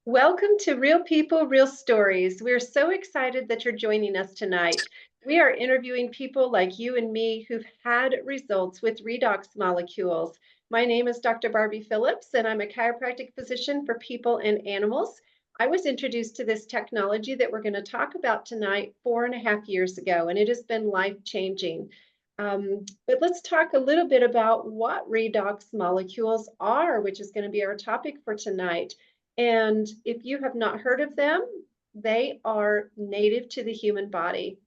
Welcome to Real People, Real Stories. We're so excited that you're joining us tonight. We are interviewing people like you and me who've had results with redox molecules. My name is Dr. Barbie Phillips, and I'm a chiropractic physician for people and animals. I was introduced to this technology that we're going to talk about tonight 4.5 years ago, and it has been life-changing. But let's talk a little bit about what redox molecules are, which is going to be our topic for tonight. And if you have not heard of them, they are native to the human body.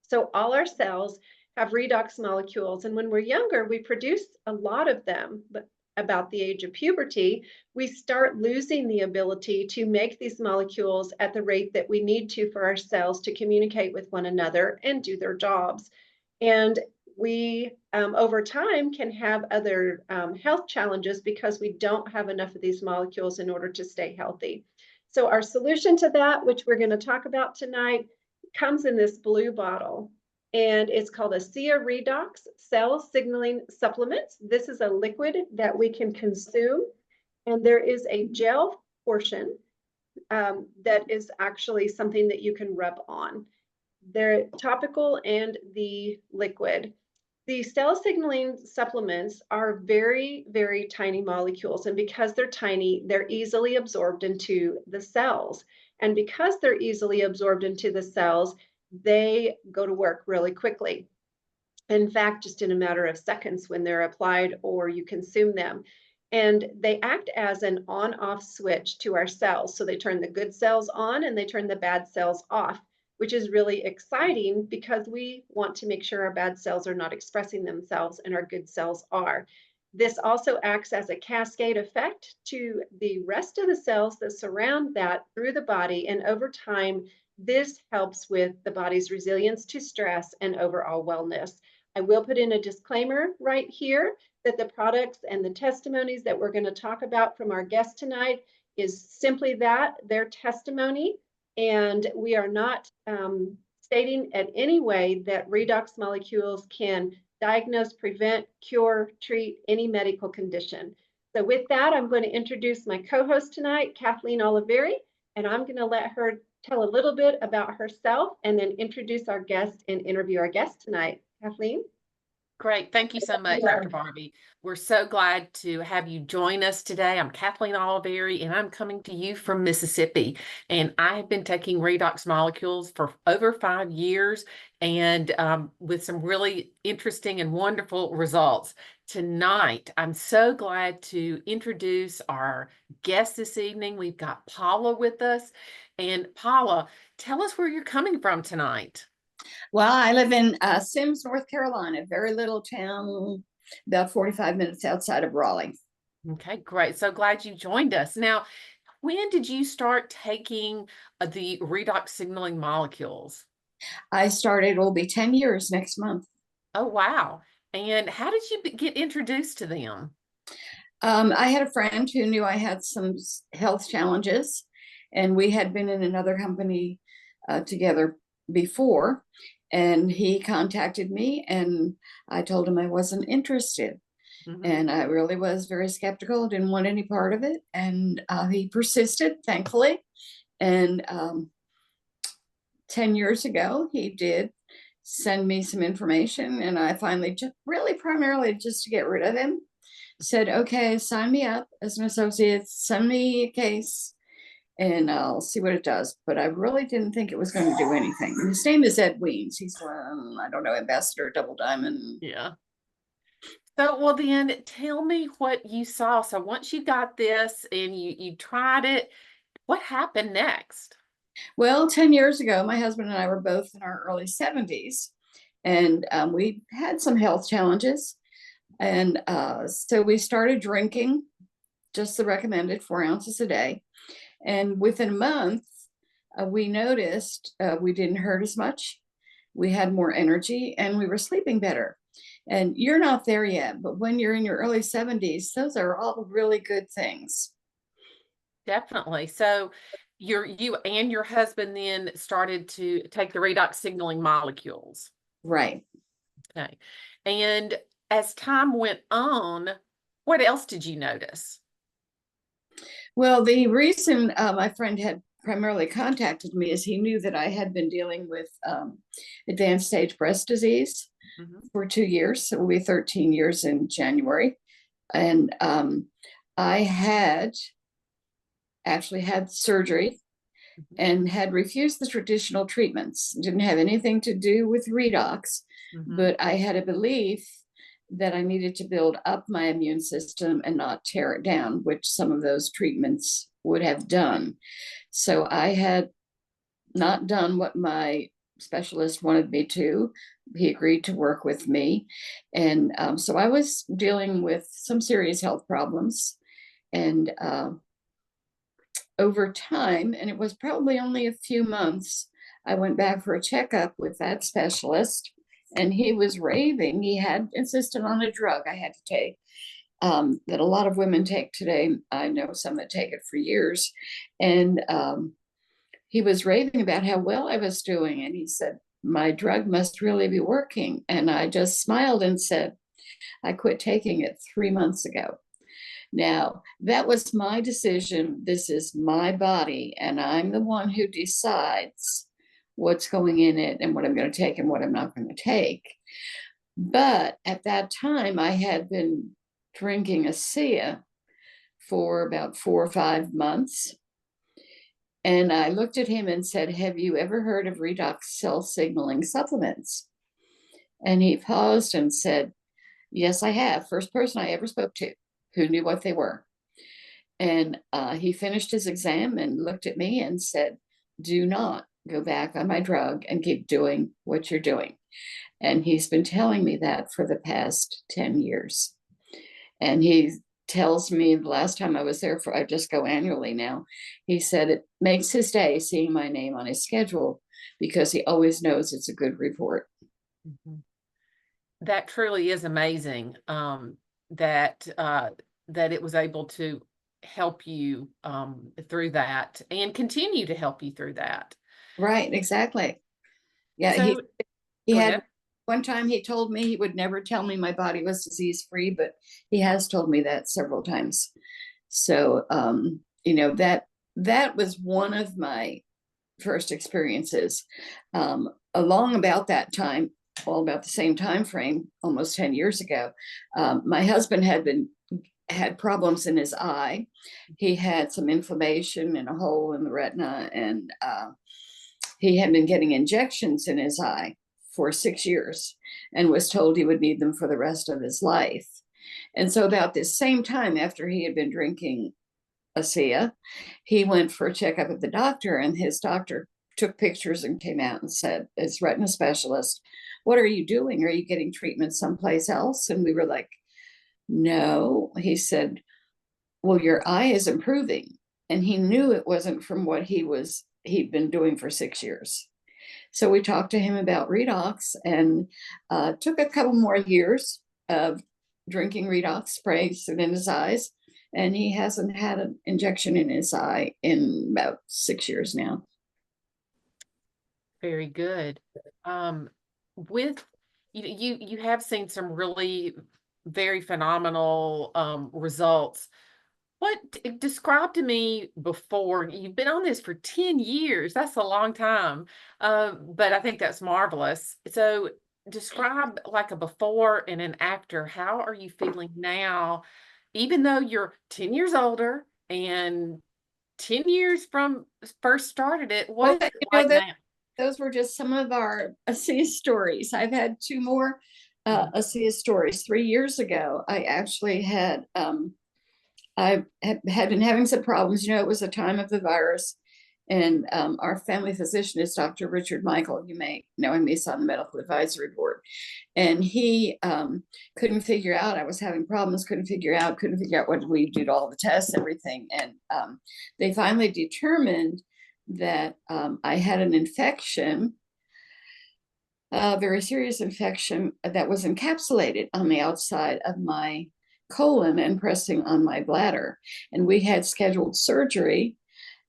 So all our cells have redox molecules. And when we're younger, we produce a lot of them. But about the age of puberty, we start losing the ability to make these molecules at the rate that we need to for our cells to communicate with one another and do their jobs. And we, over time, can have other health challenges because we don't have enough of these molecules in order to stay healthy. So our solution to that, which we're going to talk about tonight, comes in this blue bottle. And it's called ASEA Redox Cell Signaling Supplements. This is a liquid that we can consume. And there is a gel portion that is actually something that you can rub on. They're topical and the liquid. The cell signaling supplements are very, very tiny molecules. And because they're tiny, they're easily absorbed into the cells. And because they're easily absorbed into the cells, they go to work really quickly. In fact, just in a matter of seconds when they're applied or you consume them. And they act as an on-off switch to our cells. So they turn the good cells on and they turn the bad cells off, which is really exciting because we want to make sure our bad cells are not expressing themselves and our good cells are. This also acts as a cascade effect to the rest of the cells that surround that through the body. And over time, this helps with the body's resilience to stress and overall wellness. I will put in a disclaimer right here that the products and the testimonies that we're going to talk about from our guest tonight is simply that, their testimony. And we are not stating in any way that redox molecules can diagnose, prevent, cure, treat any medical condition. So with that, I'm going to introduce my co-host tonight, Kathleen Oliveri, and I'm going to let her tell a little bit about herself and then introduce our guest and interview our guest tonight. Kathleen? Great. Thank you so much, Dr. Barbie. We're so glad to have you join us today. I'm Kathleen Oliveri, and I'm coming to you from Mississippi. And I have been taking redox molecules for over 5 years and with some really interesting and wonderful results. Tonight, I'm so glad to introduce our guest this evening. We've got Paula with us. And Paula, tell us where you're coming from tonight. Well, I live in Sims, North Carolina, a very little town, about 45 minutes outside of Raleigh. Okay, great. So glad you joined us. Now, when did you start taking the redox signaling molecules? I started, it will be 10 years next month. Oh, wow. And how did you get introduced to them? I had a friend who knew I had some health challenges, and we had been in another company together before, and he contacted me and I told him I wasn't interested. And I really was very skeptical, didn't want any part of it, and he persisted, thankfully. And 10 years ago he did send me some information, and I finally, just really primarily just to get rid of him, said, okay, sign me up as an associate, send me a case and I'll see what it does. But I really didn't think it was going to do anything. His name is Ed Weens. He's, I don't know, ambassador Double Diamond. Yeah. So, well, then tell me what you saw. So once you got this and you tried it, what happened next? Well, 10 years ago, my husband and I were both in our early 70s, and we had some health challenges. And so we started drinking just the recommended 4 ounces a day. And within a month, we noticed we didn't hurt as much. We had more energy and we were sleeping better. And you're not there yet, but when you're in your early 70s, those are all really good things. Definitely. So you and your husband then started to take the redox signaling molecules. Right. Okay. And as time went on, what else did you notice? Well, the reason my friend had primarily contacted me is he knew that I had been dealing with advanced stage breast disease Mhm. for 2 years. So it will be 13 years in January. And I had actually had surgery Mhm. and had refused the traditional treatments. It didn't have anything to do with redox, Mhm. but I had a belief that I needed to build up my immune system and not tear it down, which some of those treatments would have done. So I had not done what my specialist wanted me to. He agreed to work with me. And so I was dealing with some serious health problems. And over time, and it was probably only a few months, I went back for a checkup with that specialist, and he was raving. He had insisted on a drug I had to take that a lot of women take today. I know some that take it for years. And he was raving about how well I was doing. And he said, my drug must really be working. And I just smiled and said, I quit taking it 3 months ago. Now, that was my decision. This is my body, and I'm the one who decides what's going in it and what I'm going to take and what I'm not going to take. But at that time, I had been drinking ASEA for about 4 or 5 months. And I looked at him and said, have you ever heard of redox cell signaling supplements? And he paused and said, yes, I have. First person I ever spoke to who knew what they were. And he finished his exam and looked at me and said, do not go back on my drug and keep doing what you're doing. And he's been telling me that for the past 10 years. And he tells me the last time I was there, for I just go annually now, he said it makes his day seeing my name on his schedule because he always knows it's a good report. Mhm. That truly is amazing, that that it was able to help you through that and continue to help you through that. Right, exactly. Yeah, So he go had ahead. one time he told me he would never tell me my body was disease free, but he has told me that several times. So that was one of my first experiences. Along about that time, all about the same time frame, almost 10 years ago, my husband had problems in his eye. He had some inflammation and a hole in the retina, and he had been getting injections in his eye for 6 years and was told he would need them for the rest of his life. And so, about this same time, after he had been drinking ASEA, he went for a checkup at the doctor, and his doctor took pictures and came out and said, as retina specialist, what are you doing? Are you getting treatment someplace else? And we were like, no. He said, well, your eye is improving. And he knew it wasn't from what he'd been doing for 6 years. So we talked to him about redox, and took a couple more years of drinking redox, sprays in his eyes. And he hasn't had an injection in his eye in about 6 years now. Very good. With you have seen some really very phenomenal results. Describe to me before you've been on this for 10 years. That's a long time. But I think that's marvelous. So describe like a before and an after. How are you feeling now, even though you're 10 years older and 10 years from first started it? What Well, is it like now? those were just some of our ASEA stories. I've had two more Mhm. ASEA stories. 3 years ago, I actually had been having some problems. It was a time of the virus. And our family physician is Dr. Richard Michael. You may know him. He's on the medical advisory board. And he couldn't figure out, I was having problems, couldn't figure out what we did, all the tests, everything. And they finally determined that I had an infection, a very serious infection that was encapsulated on the outside of my colon and pressing on my bladder. And we had scheduled surgery,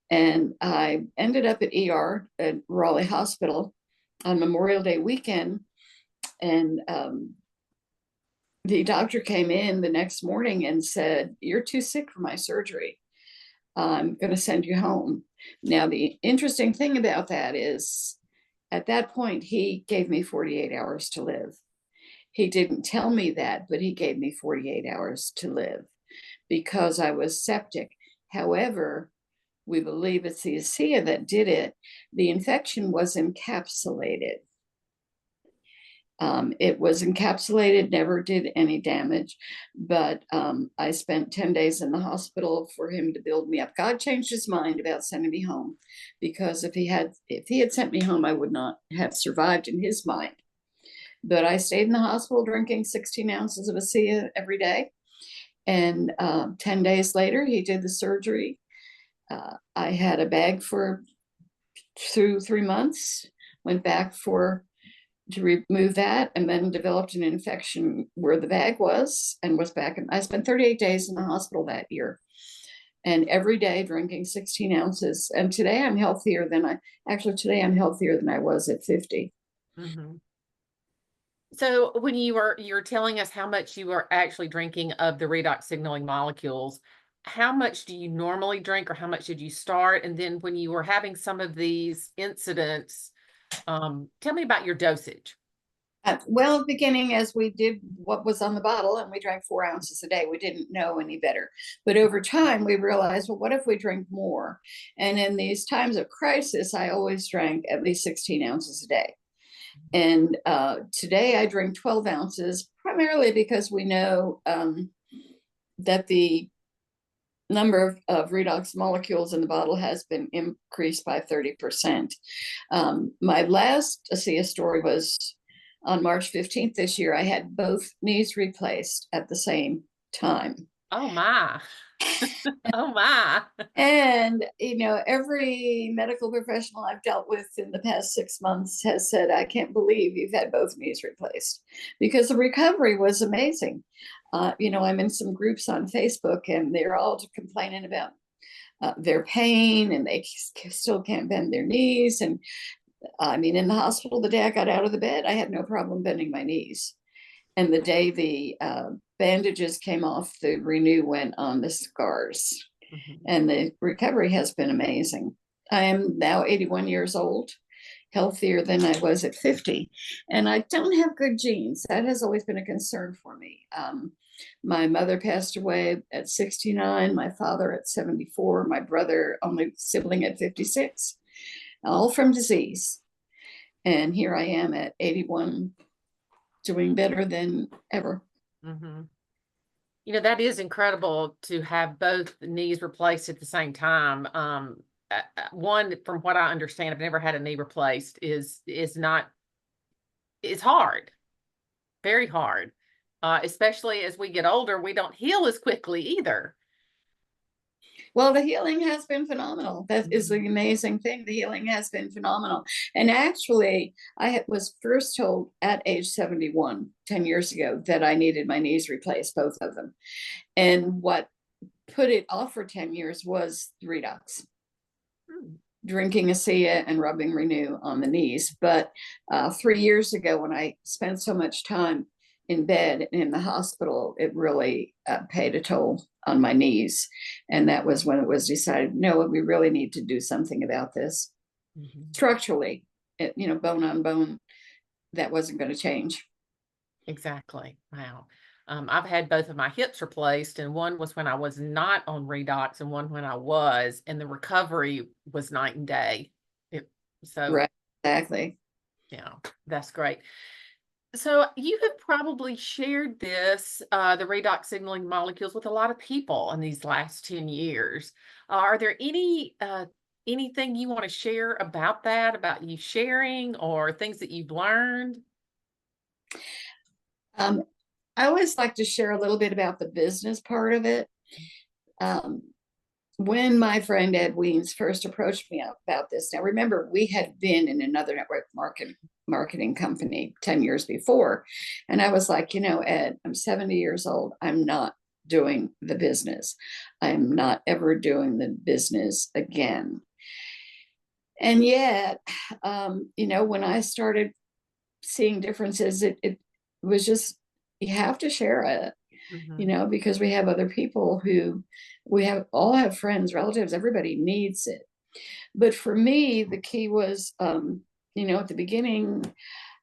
and I ended up at ER at Raleigh Hospital on Memorial Day weekend. And the doctor came in the next morning and said, you're too sick for my surgery. I'm going to send you home. Now, the interesting thing about that is at that point, he gave me 48 hours to live. He didn't tell me that, but he gave me 48 hours to live because I was septic. However, we believe it's the ASEA that did it. The infection was encapsulated. It was encapsulated, never did any damage, but I spent 10 days in the hospital for him to build me up. God changed his mind about sending me home because if he had sent me home, I would not have survived in his mind. But I stayed in the hospital drinking 16 ounces of ASEA every day. And 10 days later, he did the surgery. I had a bag through 3 months, went back to remove that, and then developed an infection where the bag was and was back. And I spent 38 days in the hospital that year and every day drinking 16 ounces. And today I'm healthier than I was at 50. Mm-hmm. So when you're telling us how much you are actually drinking of the redox signaling molecules, how much do you normally drink, or how much did you start? And then when you were having some of these incidents, tell me about your dosage. Well, at the beginning, as we did what was on the bottle, and we drank 4 ounces a day, we didn't know any better. But over time, we realized, well, what if we drink more? And in these times of crisis, I always drank at least 16 ounces a day. And today I drink 12 ounces, primarily because we know that the number of redox molecules in the bottle has been increased by 30%. My last ASEA story was on March 15th this year. I had both knees replaced at the same time. Oh my. Oh my. And, every medical professional I've dealt with in the past 6 months has said, I can't believe you've had both knees replaced, because the recovery was amazing. I'm in some groups on Facebook and they're all complaining about their pain, and they still can't bend their knees. And I mean, in the hospital, the day I got out of the bed, I had no problem bending my knees. And the day the bandages came off, the Renew went on the scars. Mm-hmm. And the recovery has been amazing. I am now 81 years old, healthier than I was at 50. And I don't have good genes. That has always been a concern for me. My mother passed away at 69, my father at 74, my brother, only sibling, at 56, all from disease. And here I am at 81, doing better than ever. Mm-hmm. That is incredible to have both knees replaced at the same time. One, from what I understand, I've never had a knee replaced, is not, it's hard, very hard. Especially as we get older, we don't heal as quickly either. Well, the healing has been phenomenal. That is the amazing thing. The healing has been phenomenal. And actually, I was first told at age 71, 10 years ago, that I needed my knees replaced, both of them. And what put it off for 10 years was redox. Drinking ASEA and rubbing Renew on the knees. But 3 years ago, when I spent so much time in bed in the hospital, it really paid a toll on my knees. And that was when it was decided, no, we really need to do something about this. Mm-hmm. Structurally, bone on bone, that wasn't going to change. Exactly. Wow. I've had both of my hips replaced, and one was when I was not on redox and one when I was, and the recovery was night and day. Right, exactly. Yeah, that's great. So you have probably shared this, the redox signaling molecules, with a lot of people in these last 10 years. Are there anything you want to share about that, about you sharing, or things that you've learned? I always like to share a little bit about the business part of it. When my friend Ed Weems first approached me about this, now remember, we had been in another network marketing company 10 years before. And I was like, Ed, I'm 70 years old. I'm not doing the business. I'm not ever doing the business again. And yet, when I started seeing differences, it was just, you have to share it. because we have other people who all have friends, relatives, everybody needs it. But for me, the key was, at the beginning,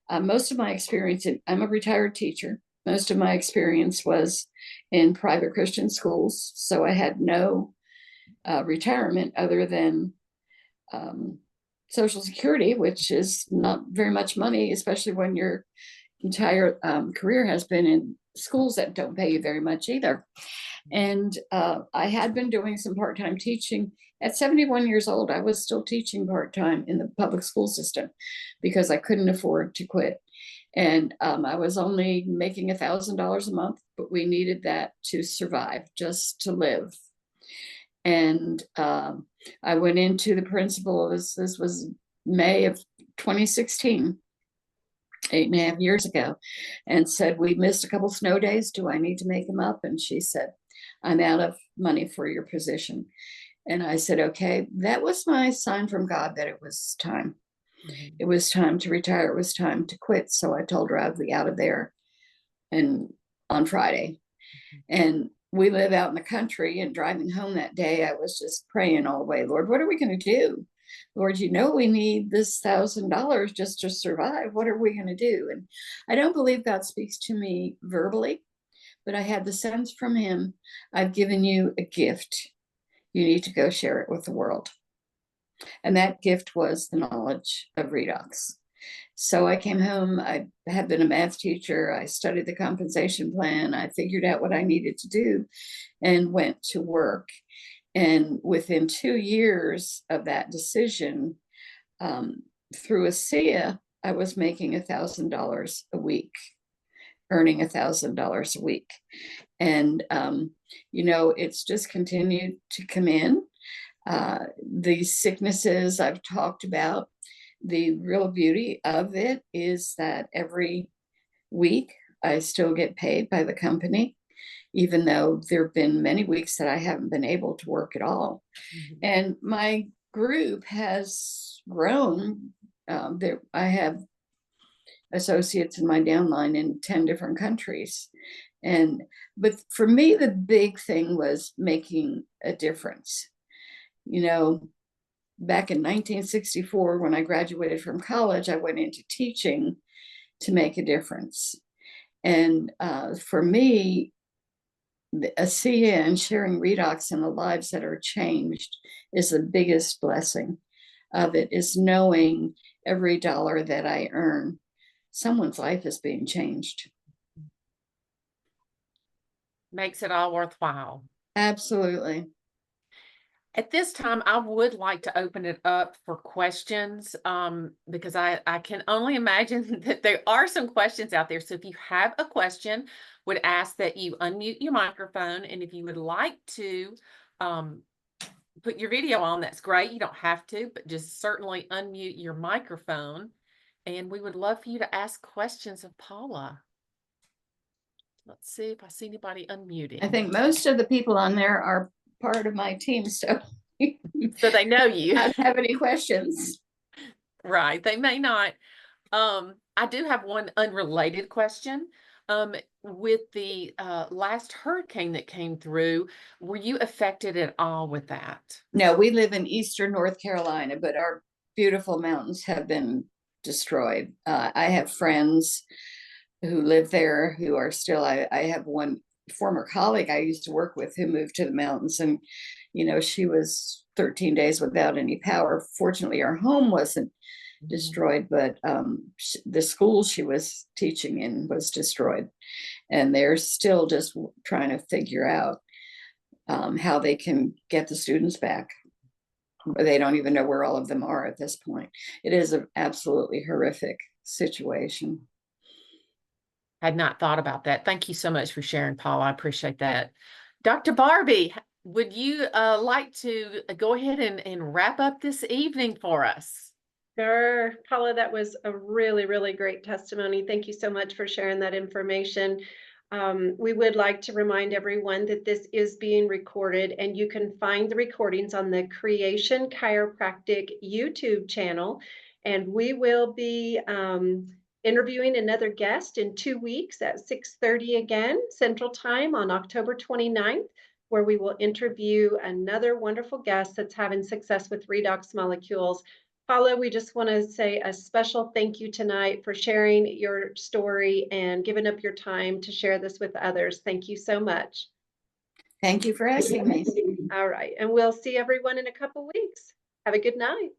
most of my experience, I'm a retired teacher. Most of my experience was in private Christian schools. So I had no retirement other than Social Security, which is not very much money, especially when your entire career has been in schools that don't pay you very much either. And I had been doing some part-time teaching. At 71 years old, I was still teaching part-time in the public school system because I couldn't afford to quit. And I was only making $1,000 a month, but we needed that to survive, just to live. And I went into the principal, this was May of 2016, 8.5 years ago, and said, we missed a couple snow days. Do I need to make them up? And she said, I'm out of money for your position. And I said, okay, that was my sign from God that it was time. It was time to retire. It was time to quit. So I told her I'd be out of there and on Friday. And we live out in the country, and driving home that day, I was just praying all the way, Lord, what are we going to do? Lord, we need this $1,000 just to survive. What are we going to do? And I don't believe God speaks to me verbally, but I had the sense from him, I've given you a gift. You need to go share it with the world. And that gift was the knowledge of redox. So I came home. I had been a math teacher. I studied the compensation plan. I figured out what I needed to do and went to work. And within 2 years of that decision, through ASEA, I was making $1,000 a week, earning $1,000 a week. And, it's just continued to come in. The sicknesses I've talked about, the real beauty of it is that every week I still get paid by the company, even though there have been many weeks that I haven't been able to work at all. And my group has grown. I have associates in my downline in 10 different countries. But for me, the big thing was making a difference. Back in 1964, when I graduated from college, I went into teaching to make a difference. And for me, ASEA and sharing redox in the lives that are changed is the biggest blessing of it, is knowing every dollar that I earn, someone's life is being changed. Makes it all worthwhile. Absolutely. At this time, I would like to open it up for questions because I can only imagine that there are some questions out there. So if you have a question, would ask that you unmute your microphone. And if you would like to put your video on, that's great. You don't have to, but just certainly unmute your microphone. And we would love for you to ask questions of Paula. Let's see if I see anybody unmuting. I think most of the people on there are part of my team, so they know you. I don't have any questions. Right, they may not. I do have one unrelated question. With the last hurricane that came through, were you affected at all with that? No, we live in eastern North Carolina, but our beautiful mountains have been destroyed. I have friends who live there who are still, I have one former colleague I used to work with who moved to the mountains, and she was 13 days without any power. Fortunately, our home wasn't destroyed, but the school she was teaching in was destroyed, and they're still just trying to figure out how they can get the students back. They don't even know where all of them are at this point. It is an absolutely horrific situation. Had not thought about that. Thank you so much for sharing, Paula. I appreciate that. Dr. Barbie, would you like to go ahead and wrap up this evening for us? Sure, Paula, that was a really, really great testimony. Thank you so much for sharing that information. We would like to remind everyone that this is being recorded, and you can find the recordings on the Creation Chiropractic YouTube channel. And we will be interviewing another guest in 2 weeks at 6:30 again, Central Time on October 29th, where we will interview another wonderful guest that's having success with redox molecules. Paula, we just want to say a special thank you tonight for sharing your story and giving up your time to share this with others. Thank you so much. Thank you for asking me. All right, and we'll see everyone in a couple weeks. Have a good night.